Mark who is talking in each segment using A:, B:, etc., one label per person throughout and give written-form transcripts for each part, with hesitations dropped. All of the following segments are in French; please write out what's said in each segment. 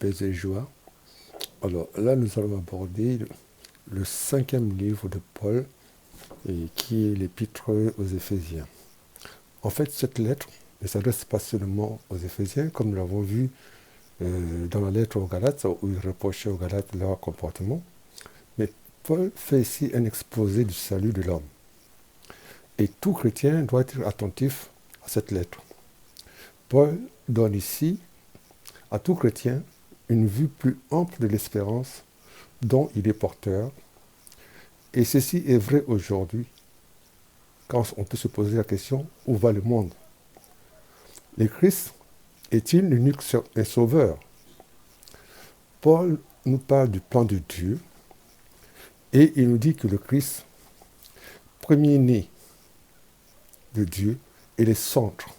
A: paix et joie. Alors là, nous allons aborder le 5e livre de Paul, et qui est l'épître aux Éphésiens. En fait, cette lettre ne s'adresse pas seulement aux Éphésiens, comme nous l'avons vu dans la lettre aux Galates, où il reprochait aux Galates leur comportement, mais Paul fait ici un exposé du salut de l'homme. Et tout chrétien doit être attentif à cette lettre. Paul donne ici à tout chrétien une vue plus ample de l'espérance dont il est porteur. Et ceci est vrai aujourd'hui, quand on peut se poser la question, où va le monde? Le Christ est-il l'unique sauveur? Paul nous parle du plan de Dieu et il nous dit que le Christ, premier-né de Dieu, est le centre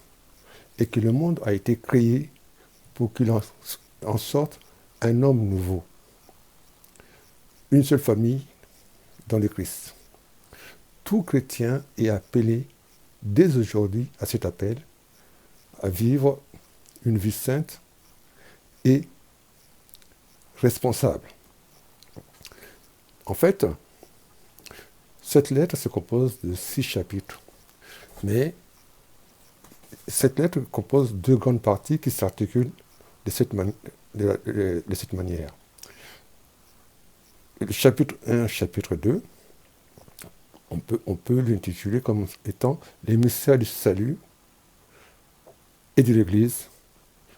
A: et que le monde a été créé pour qu'il en sorte un homme nouveau, une seule famille dans le Christ. Tout chrétien est appelé dès aujourd'hui à cet appel, à vivre une vie sainte et responsable. En fait, cette lettre se compose de 6 chapitres, mais cette lettre compose 2 grandes parties qui s'articulent de cette manière. Le chapitre 1, chapitre 2, on peut l'intituler comme étant les mystères du salut et de l'Église,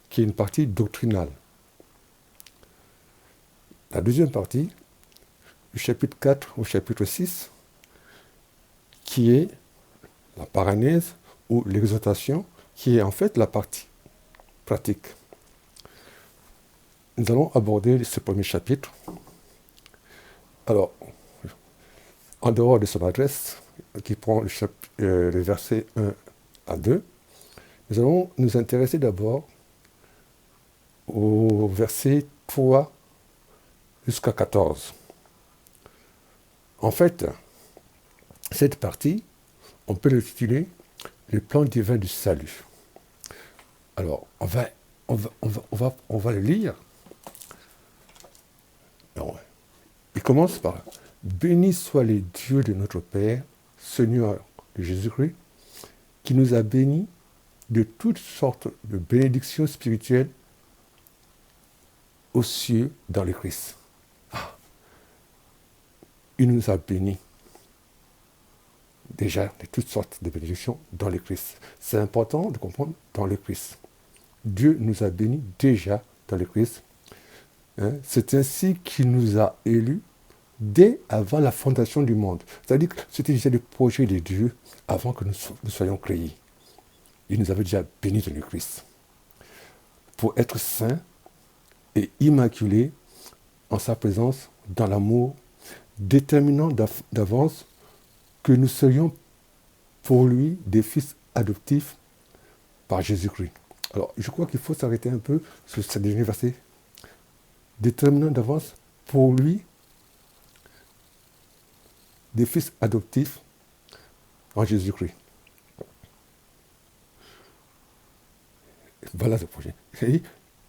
A: qui est une partie doctrinale. La deuxième partie, du chapitre 4 au chapitre 6, qui est la paranèse ou l'exhortation, qui est en fait la partie pratique. Nous allons aborder ce premier chapitre. Alors, en dehors de son adresse, qui prend le verset 1 à 2, nous allons nous intéresser d'abord au verset 3 jusqu'à 14. En fait, cette partie, on peut l'intituler « Le plan divin du salut ». Alors, on va le lire. Alors, il commence par « Béni soit le Dieu de notre Père, Seigneur de Jésus-Christ, qui nous a bénis de toutes sortes de bénédictions spirituelles aux cieux dans le Christ. » Il nous a bénis déjà de toutes sortes de bénédictions dans le Christ. C'est important de comprendre dans le Christ. Dieu nous a bénis déjà dans le Christ. C'est ainsi qu'il nous a élus dès avant la fondation du monde. C'est-à-dire que c'était déjà le projet de Dieu avant que nous soyons créés. Il nous avait déjà bénis dans le Christ pour être saints et immaculés en sa présence dans l'amour, déterminant d'avance que nous serions pour lui des fils adoptifs par Jésus-Christ. Alors, je crois qu'il faut s'arrêter un peu sur ce dernier verset. Déterminant d'avance pour lui des fils adoptifs en Jésus-Christ. Voilà ce projet.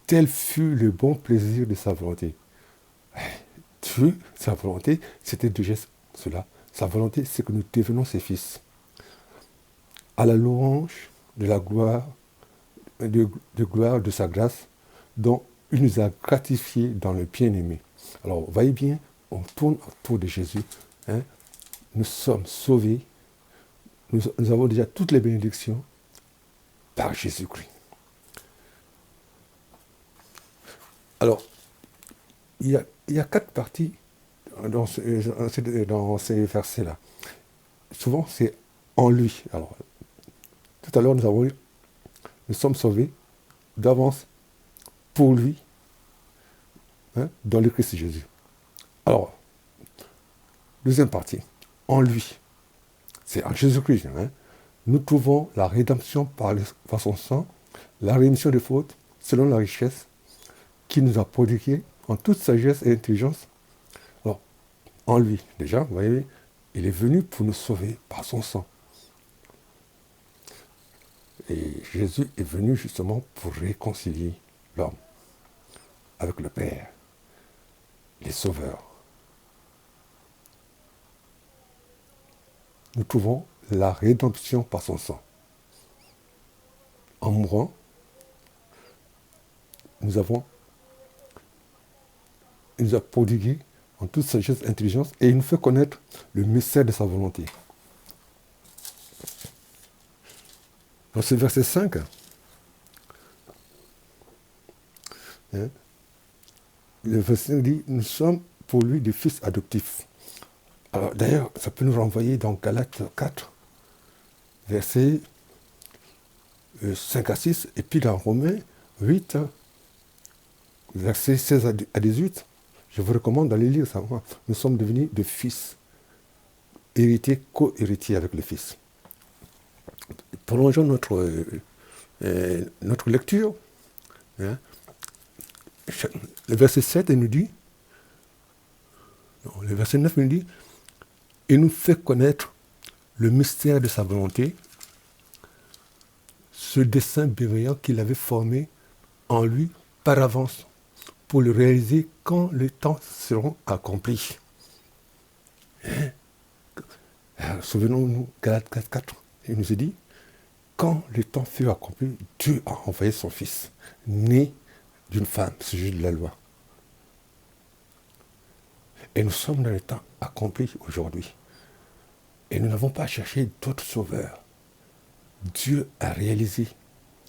A: Tel fut le bon plaisir de sa volonté. Dieu, sa volonté, c'était déjà cela. Sa volonté, c'est que nous devenions ses fils. À la louange de la gloire, de gloire de sa grâce, dont il nous a gratifiés dans le bien-aimé. Alors, voyez bien, on tourne autour de Jésus. Nous sommes sauvés. Nous avons déjà toutes les bénédictions par Jésus-Christ. Alors, il y a 4 parties dans ces versets-là. Souvent, c'est en lui. Alors, tout à l'heure, nous sommes sauvés d'avance pour lui, dans le Christ Jésus. Alors, deuxième partie, en lui. C'est en Jésus-Christ. Nous trouvons la rédemption par son sang, la rémission des fautes, selon la richesse qui nous a prodigué en toute sagesse et intelligence. Alors, en lui, déjà, vous voyez, il est venu pour nous sauver par son sang. Et Jésus est venu justement pour réconcilier l'homme. avec le Père, les sauveurs. Nous trouvons la rédemption par son sang. En mourant, il nous a prodigué en toute sagesse et intelligence et il nous fait connaître le mystère de sa volonté. Dans ce verset 5, le verset dit, nous sommes pour lui des fils adoptifs. Alors d'ailleurs, ça peut nous renvoyer dans Galates 4, versets 5 à 6, et puis dans Romains 8, versets 16 à 18. Je vous recommande d'aller lire ça. Nous sommes devenus des fils, héritiers, co-héritiers avec le Fils. Prolongeons notre lecture. Hein. Le verset 7 nous dit, le verset 9 nous dit, il nous fait connaître le mystère de sa volonté, ce dessein bienveillant qu'il avait formé en lui par avance pour le réaliser quand les temps seront accomplis. Hein? Souvenons-nous, Galates 4, il nous a dit, quand les temps furent accomplis, Dieu a envoyé son Fils, né d'une femme, sujet de la loi. Et nous sommes dans les temps accomplis aujourd'hui. Et nous n'avons pas cherché d'autres sauveurs. Dieu a réalisé,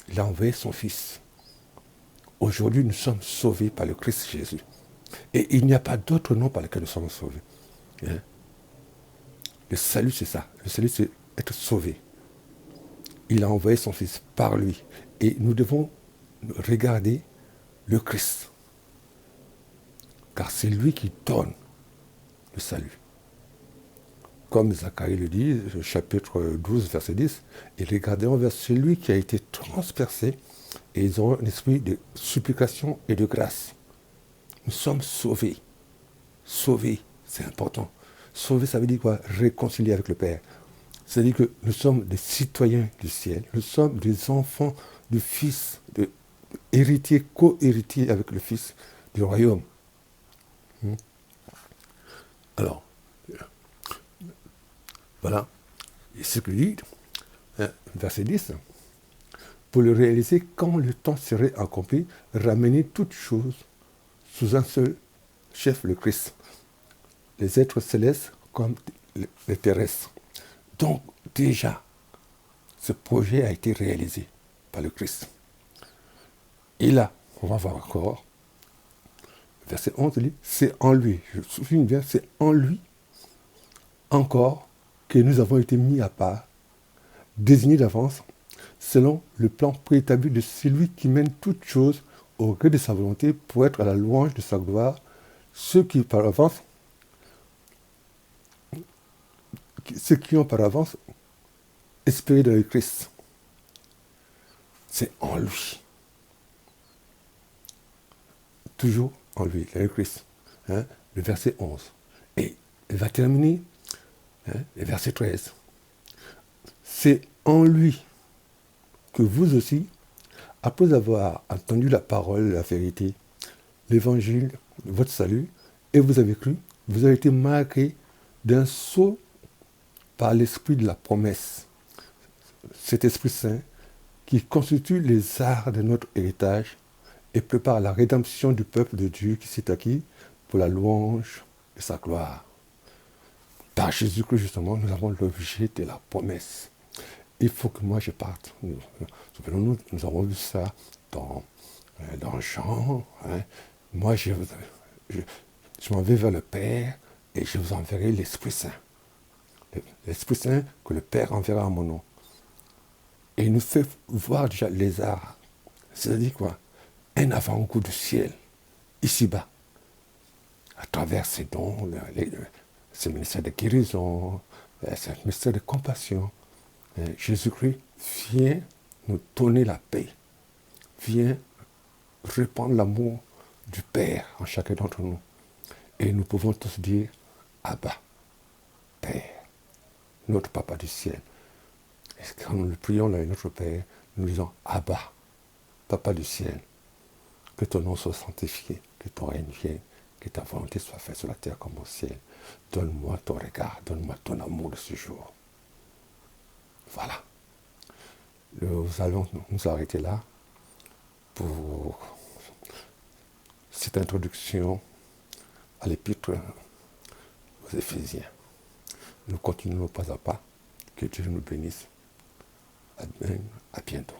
A: il a envoyé son Fils. Aujourd'hui, nous sommes sauvés par le Christ Jésus. Et il n'y a pas d'autre nom par lequel nous sommes sauvés. Hein? Le salut, c'est ça. Le salut, c'est être sauvé. Il a envoyé son Fils par lui. Et nous devons regarder le Christ. Car c'est lui qui donne le salut. Comme Zacharie le dit, chapitre 12, verset 10, et regardons vers celui qui a été transpercé, et ils auront un esprit de supplication et de grâce. Nous sommes sauvés. Sauvés, c'est important. Sauver, ça veut dire quoi? Réconcilier avec le Père. C'est-à-dire que nous sommes des citoyens du ciel. Nous sommes des enfants du Fils, héritiers, co-héritiers avec le Fils du royaume. Alors, voilà. Et ce que dit, verset 10, pour le réaliser quand le temps serait accompli, ramener toutes choses sous un seul chef, le Christ. Les êtres célestes comme les terrestres. Donc, déjà, ce projet a été réalisé par le Christ. Et là, on va voir encore, verset 11, dit, c'est en lui, je souligne bien, c'est en lui, encore, que nous avons été mis à part, désignés d'avance, selon le plan préétabli de celui qui mène toutes choses au gré de sa volonté pour être à la louange de sa gloire, ceux qui ont par avance espéré dans le Christ. C'est en lui. Toujours en lui, dans le Christ. Hein, le verset 11. Et il va terminer, le verset 13. C'est en lui que vous aussi, après avoir entendu la parole, la vérité, l'évangile, votre salut, et vous avez cru, vous avez été marqués d'un sceau par l'esprit de la promesse. Cet Esprit Saint qui constitue les arts de notre héritage et prépare la rédemption du peuple de Dieu qui s'est acquis pour la louange de sa gloire. Par Jésus-Christ, justement, nous avons l'objet de la promesse. Il faut que moi je parte. Souvenons-nous, nous avons vu ça dans Jean. Hein. Moi, je m'en vais vers le Père et je vous enverrai l'Esprit Saint. L'Esprit Saint que le Père enverra en mon nom. Et il nous fait voir déjà les arts. C'est-à-dire quoi? Un avant-goût du ciel, ici-bas, à travers ces dons, ce ministère de guérison, ce ministère de compassion. Jésus-Christ vient nous donner la paix, vient répandre l'amour du Père en chacun d'entre nous. Et nous pouvons tous dire, Abba, Père, notre Papa du ciel. Et quand nous le prions là, notre Père, nous disons, Abba, Papa du ciel. Que ton nom soit sanctifié, que ton règne vienne, que ta volonté soit faite sur la terre comme au ciel. Donne-moi ton regard, donne-moi ton amour de ce jour. Voilà. Nous allons nous arrêter là pour cette introduction à l'épître aux Éphésiens. Nous continuons pas à pas. Que Dieu nous bénisse. À bientôt.